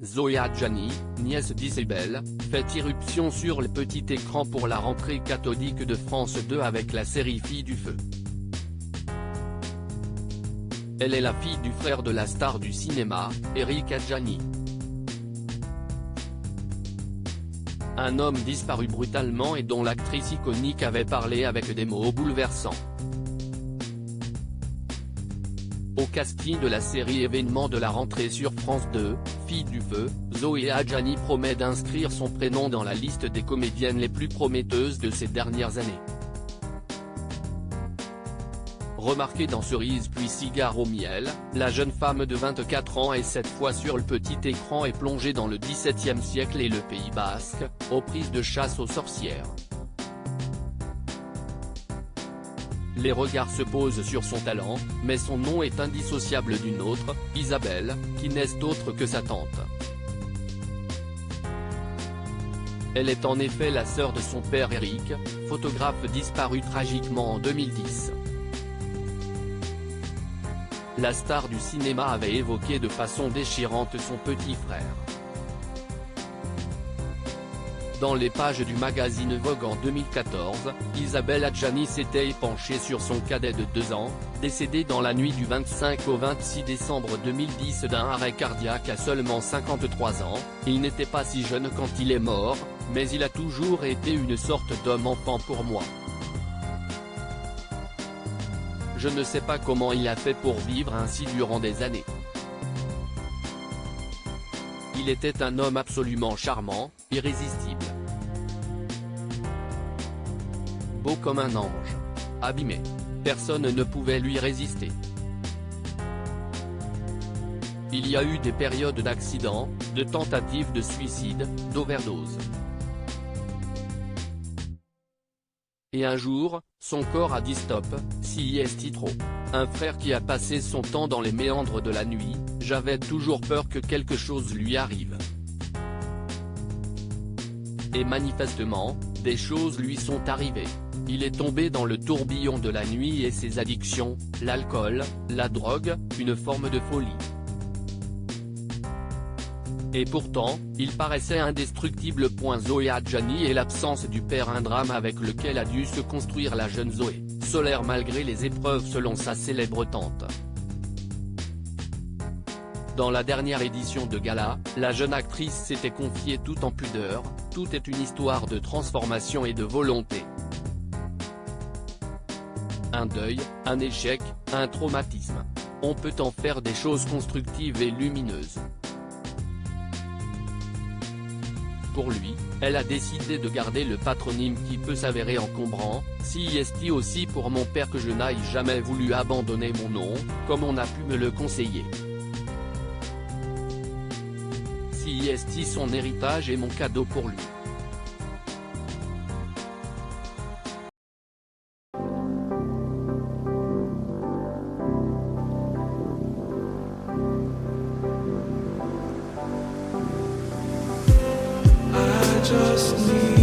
Zoé Adjani, nièce d'Isabelle, fait irruption sur le petit écran pour la rentrée catholique de France 2 avec la série Filles du Feu. Elle est la fille du frère de la star du cinéma, Eric Adjani. Un homme disparu brutalement et dont l'actrice iconique avait parlé avec des mots bouleversants. Au casting de la série événement de la rentrée sur France 2, Filles du Feu, Zoé Adjani promet d'inscrire son prénom dans la liste des comédiennes les plus prometteuses de ces dernières années. Remarquée dans Cerise puis Cigare au miel, la jeune femme de 24 ans est cette fois sur le petit écran et plongée dans le XVIIe siècle et le Pays Basque, aux prises de chasse aux sorcières. Les regards se posent sur son talent, mais son nom est indissociable d'une autre, Isabelle, qui n'est autre que sa tante. Elle est en effet la sœur de son père Eric, photographe disparu tragiquement en 2010. La star du cinéma avait évoqué de façon déchirante son petit frère. Dans les pages du magazine Vogue en 2014, Isabelle Adjani s'était penchée sur son cadet de 2 ans, décédé dans la nuit du 25 au 26 décembre 2010 d'un arrêt cardiaque à seulement 53 ans. Il n'était pas si jeune quand il est mort, mais il a toujours été une sorte d'homme-enfant pour moi. Je ne sais pas comment il a fait pour vivre ainsi durant des années. Il était un homme absolument charmant, irrésistible. Beau comme un ange. Abîmé. Personne ne pouvait lui résister. Il y a eu des périodes d'accidents, de tentatives de suicide, d'overdose. Et un jour, son corps a dit stop, si est trop. Un frère qui a passé son temps dans les méandres de la nuit, j'avais toujours peur que quelque chose lui arrive. Et manifestement, des choses lui sont arrivées. Il est tombé dans le tourbillon de la nuit et ses addictions, l'alcool, la drogue, une forme de folie. Et pourtant, il paraissait indestructible. Zoé Adjani et l'absence du père, un drame avec lequel a dû se construire la jeune Zoé, solaire malgré les épreuves selon sa célèbre tante. Dans la dernière édition de Gala, la jeune actrice s'était confiée tout en pudeur, tout est une histoire de transformation et de volonté. Un deuil, un échec, un traumatisme. On peut en faire des choses constructives et lumineuses. Pour lui, elle a décidé de garder le patronyme qui peut s'avérer encombrant, si est aussi pour mon père que je n'aille jamais voulu abandonner mon nom, comme on a pu me le conseiller. Si est son héritage et mon cadeau pour lui. Just need